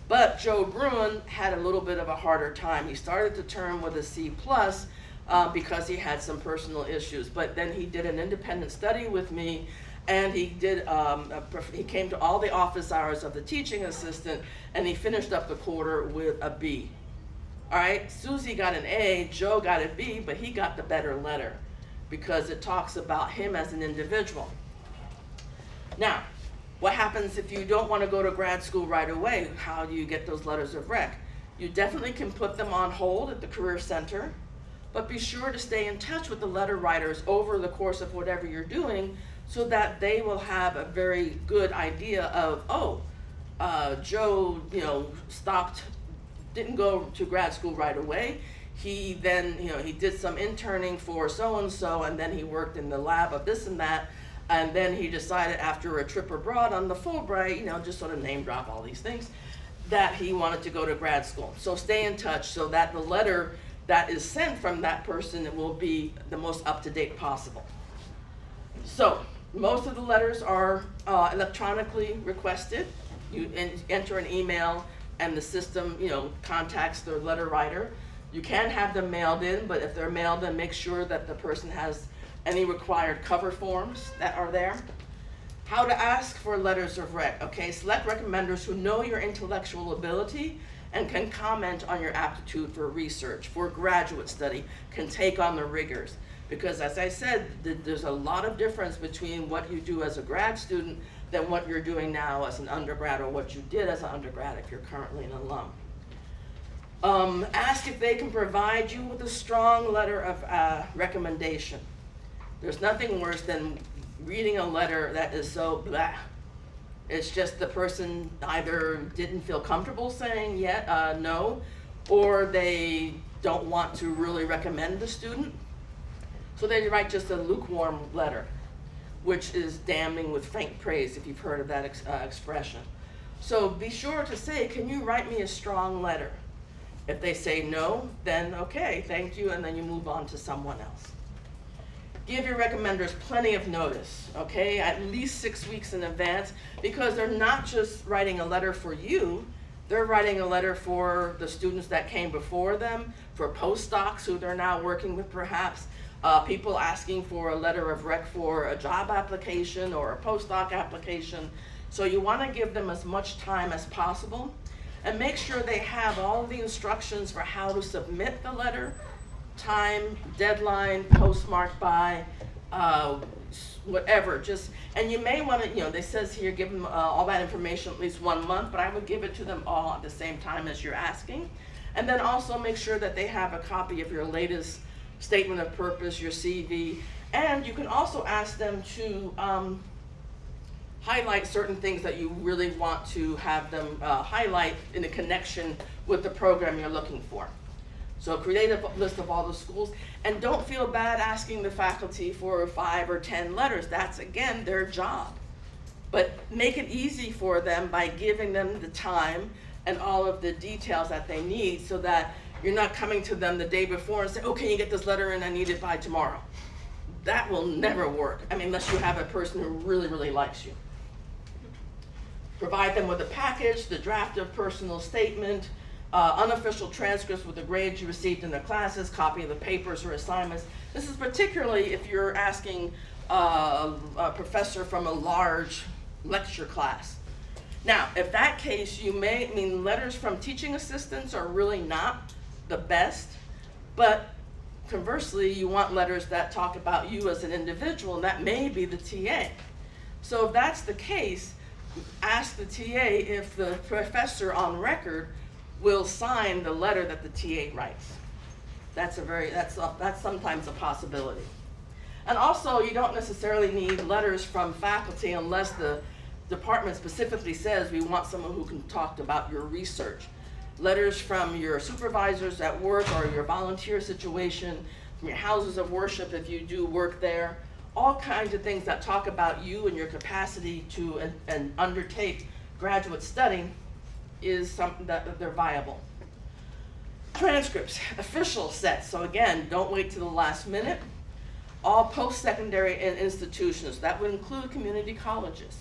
[SPEAKER 1] But Joe Bruin had a little bit of a harder time. He started the term with a C+, because he had some personal issues. But then he did an independent study with me, and he did. He came to all the office hours of the teaching assistant, and he finished up the quarter with a B. All right, Susie got an A, Joe got a B, but he got the better letter because it talks about him as an individual. Now, what happens if you don't want to go to grad school right away? How do you get those letters of rec? You definitely can put them on hold at the Career Center, but be sure to stay in touch with the letter writers over the course of whatever you're doing so that they will have a very good idea of, Joe, didn't go to grad school right away. He then, he did some interning for so-and-so, and then he worked in the lab of this and that, and then he decided after a trip abroad on the Fulbright, just sort of name drop all these things, that he wanted to go to grad school. So stay in touch so that the letter that is sent from that person will be the most up-to-date possible. So most of the letters are electronically requested. You enter an email and the system, contacts the letter writer. You can have them mailed in, but if they're mailed in, make sure that the person has any required cover forms that are there. How to ask for letters of rec. Okay, select recommenders who know your intellectual ability and can comment on your aptitude for research, for graduate study, can take on the rigors. Because as I said, there's a lot of difference between what you do as a grad student than what you're doing now as an undergrad, or what you did as an undergrad if you're currently an alum. Ask if they can provide you with a strong letter of recommendation. There's nothing worse than reading a letter that is so blah. It's just the person either didn't feel comfortable saying no, or they don't want to really recommend the student. So they write just a lukewarm letter, which is damning with faint praise, if you've heard of that expression. So be sure to say, can you write me a strong letter? If they say no, then okay, thank you, and then you move on to someone else. Give your recommenders plenty of notice, okay? At least 6 weeks in advance, because they're not just writing a letter for you, they're writing a letter for the students that came before them, for postdocs who they're now working with perhaps, people asking for a letter of rec for a job application or a postdoc application. So you want to give them as much time as possible, and make sure they have all the instructions for how to submit the letter, time, deadline, postmarked by, whatever. And you may want to, they says here, give them all that information at least 1 month, but I would give it to them all at the same time as you're asking. And then also make sure that they have a copy of your latest statement of purpose, your CV, and you can also ask them to highlight certain things that you really want to have them highlight in a connection with the program you're looking for. So create a list of all the schools, and don't feel bad asking the faculty for 5 or 10 letters. That's, again, their job. But make it easy for them by giving them the time and all of the details that they need, so that you're not coming to them the day before and say, oh, can you get this letter in? I need it by tomorrow. That will never work. I mean, unless you have a person who really, really likes you. Provide them with a package, the draft of personal statement, unofficial transcripts with the grades you received in the classes, copy of the papers or assignments. This is particularly if you're asking a professor from a large lecture class. Now, if that case, letters from teaching assistants are really not the best, but conversely, you want letters that talk about you as an individual, and that may be the TA. So if that's the case, ask the TA if the professor on record will sign the letter that the TA writes. That's sometimes a possibility. And also, you don't necessarily need letters from faculty unless the department specifically says we want someone who can talk about your research. Letters from your supervisors at work or your volunteer situation, from your houses of worship if you do work there, all kinds of things that talk about you and your capacity to and undertake graduate study is something that they're viable. Transcripts, official sets. So again, don't wait till the last minute. All post-secondary institutions, that would include community colleges.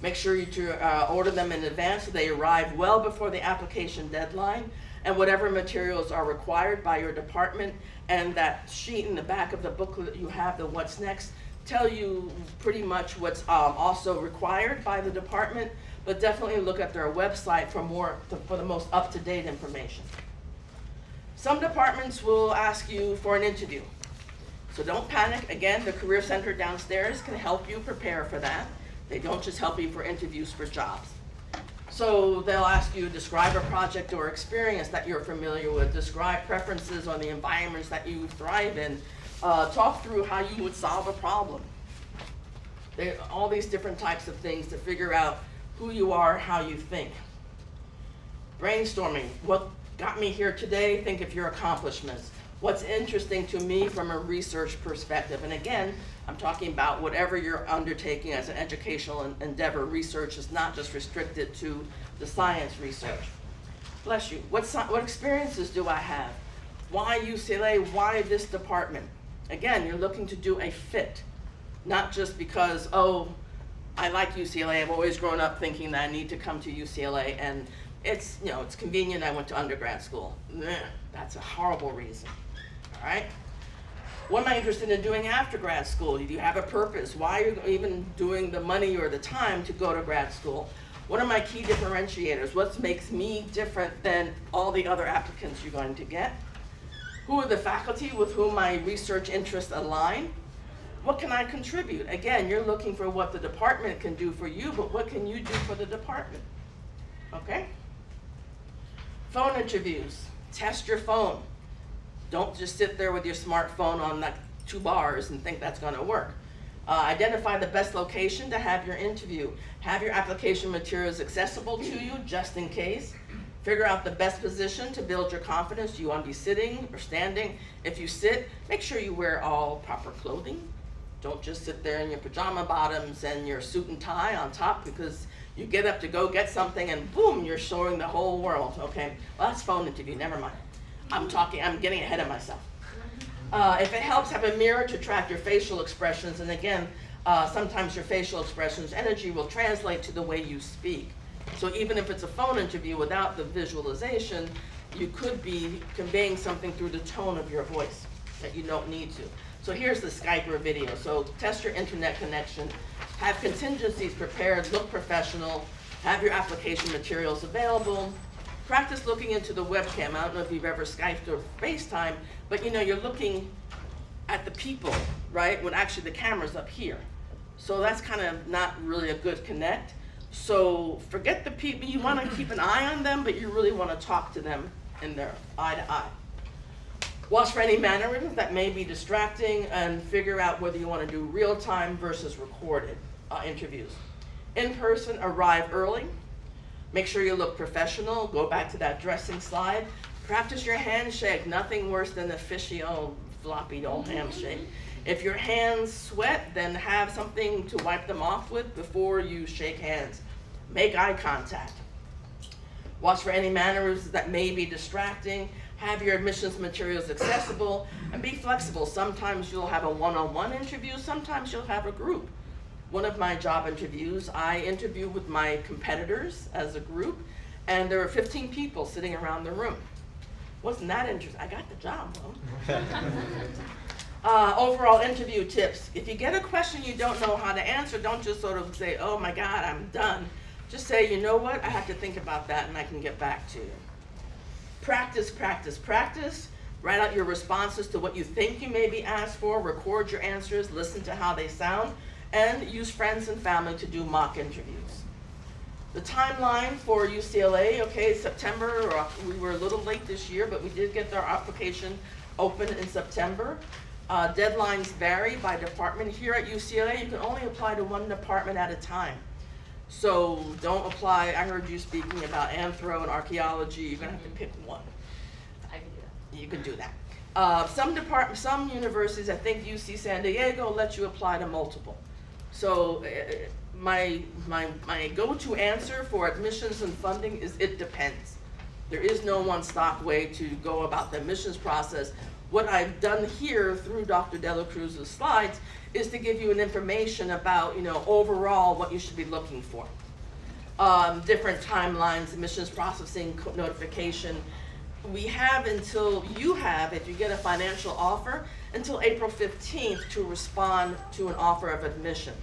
[SPEAKER 1] Make sure you order them in advance so they arrive well before the application deadline, and whatever materials are required by your department, and that sheet in the back of the booklet that you have, the what's next, tell you pretty much what's also required by the department, but definitely look at their website for the most up-to-date information. Some departments will ask you for an interview, so don't panic. Again, the Career Center downstairs can help you prepare for that. They don't just help you for interviews for jobs. So they'll ask you to describe a project or experience that you're familiar with, describe preferences on the environments that you thrive in, talk through how you would solve a problem. All these different types of things to figure out who you are, how you think. Brainstorming, what got me here today, think of your accomplishments. What's interesting to me from a research perspective, and again, I'm talking about whatever you're undertaking as an educational endeavor. Research is not just restricted to the science research. Bless you. What experiences do I have? Why UCLA? Why this department? Again, you're looking to do a fit, not just because, oh, I like UCLA. I've always grown up thinking that I need to come to UCLA, and it's convenient. I went to undergrad school. That's a horrible reason. All right. What am I interested in doing after grad school? Do you have a purpose? Why are you even doing the money or the time to go to grad school? What are my key differentiators? What makes me different than all the other applicants you're going to get? Who are the faculty with whom my research interests align? What can I contribute? Again, you're looking for what the department can do for you, but what can you do for the department? Okay? Phone interviews. Test your phone. Don't just sit there with your smartphone on like 2 bars and think that's going to work. Identify the best location to have your interview. Have your application materials accessible to you just in case. Figure out the best position to build your confidence. Do you want to be sitting or standing? If you sit, make sure you wear all proper clothing. Don't just sit there in your pajama bottoms and your suit and tie on top, because you get up to go get something and boom, you're showing the whole world. Okay, well, that's phone interview, never mind. I'm getting ahead of myself. If it helps, have a mirror to track your facial expressions. And again, sometimes your facial expressions, energy will translate to the way you speak. So even if it's a phone interview without the visualization, you could be conveying something through the tone of your voice that you don't need to. So here's the Skype or video. So test your internet connection, have contingencies prepared, look professional, have your application materials available. Practice looking into the webcam. I don't know if you've ever Skyped or FaceTime, but you're looking at the people, right? When actually the camera's up here. So that's kind of not really a good connect. So forget the people. You want to keep an eye on them, but you really want to talk to them in their eye to eye. Watch for any mannerisms that may be distracting, and figure out whether you want to do real-time versus recorded interviews. In person, arrive early. Make sure you look professional. Go back to that dressing slide. Practice your handshake. Nothing worse than the fishy old floppy old handshake. If your hands sweat, then have something to wipe them off with before you shake hands. Make eye contact. Watch for any mannerisms that may be distracting. Have your admissions materials accessible, and be flexible. Sometimes you'll have a one-on-one interview. Sometimes you'll have a group. One of my job interviews, I interviewed with my competitors as a group, and there were 15 people sitting around the room. Wasn't that interesting? I got the job, though. Overall interview tips. If you get a question you don't know how to answer, don't just sort of say, oh my God, I'm done. Just say, you know what, I have to think about that and I can get back to you. Practice, practice, practice. Write out your responses to what you think you may be asked for. Record your answers. Listen to how they sound. and use friends and family to do mock interviews. The timeline for UCLA, okay, September, we were a little late this year, but we did get our application open in September. Deadlines vary by department. Here at UCLA, you can only apply to one department at a time. So don't apply, I heard you speaking about anthro and archaeology, you're gonna have to pick one.
[SPEAKER 5] I can do that.
[SPEAKER 1] You can do that. Some universities, I think UC San Diego, let you apply to multiple. So my go-to answer for admissions and funding is it depends. There is no one stock way to go about the admissions process. What I've done here through Dr. Dela Cruz's slides is to give you an information about, overall what you should be looking for. Different timelines, admissions processing, notification. We have until if you get a financial offer, until April 15th to respond to an offer of admission.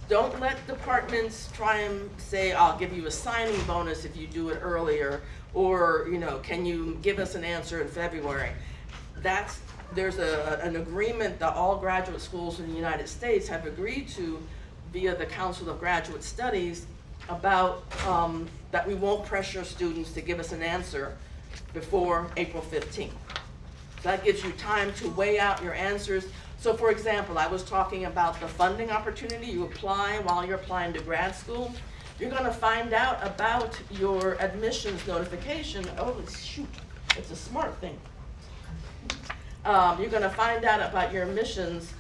[SPEAKER 1] Don't let departments try and say, I'll give you a signing bonus if you do it earlier, or, can you give us an answer in February? There's an agreement that all graduate schools in the United States have agreed to via the Council of Graduate Studies about that we won't pressure students to give us an answer before April 15th. So that gives you time to weigh out your answers. So for example, I was talking about the funding opportunity. You apply while you're applying to grad school. You're gonna find out about your admissions notification. Oh, shoot, it's a smart thing. You're gonna find out about your admissions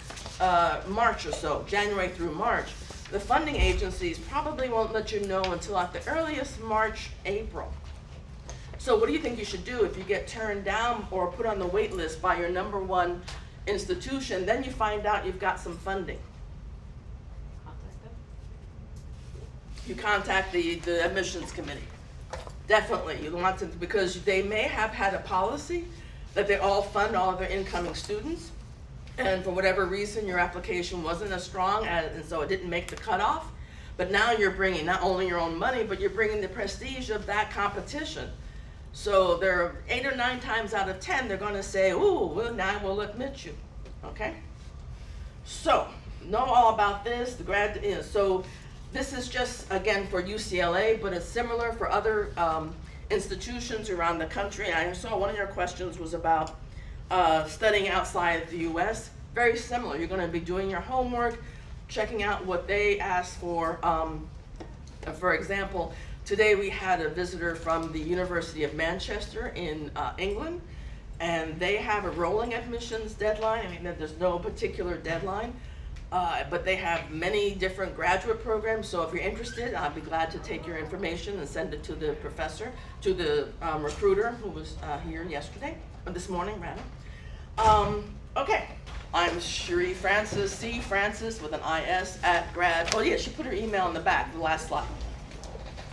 [SPEAKER 1] March or so, January through March. The funding agencies probably won't let you know until at the earliest March, April. So what do you think you should do if you get turned down or put on the wait list by your #1 institution, then you find out you've got some funding?
[SPEAKER 5] Contact them.
[SPEAKER 1] You contact the admissions committee. Definitely, you want to, because they may have had a policy that they all fund all of their incoming students, and for whatever reason your application wasn't as strong and so it didn't make the cutoff. But now you're bringing not only your own money, but you're bringing the prestige of that competition. So there are 8 or 9 times out of 10 they're going to say, ooh, well, now we'll admit you. Okay? So know all about this. So this is just again for UCLA, but it's similar for other institutions around the country. I saw one of your questions was about studying outside the U.S. Very similar. You're going to be doing your homework, checking out what they ask for. For example, today we had a visitor from the University of Manchester in England, and they have a rolling admissions deadline. I mean, there's no particular deadline, but they have many different graduate programs. So if you're interested, I'd be glad to take your information and send it to the professor, to the recruiter who was here yesterday, or this morning rather. Okay, I'm Cherie Francis, C. Francis with an IS at grad. Oh yeah, she put her email in the back, the last slide.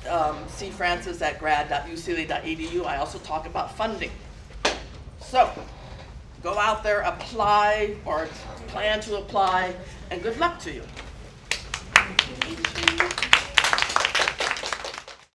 [SPEAKER 1] cfrancis@grad.ucla.edu. I also talk about funding. So, go out there, apply or plan to apply, and good luck to you.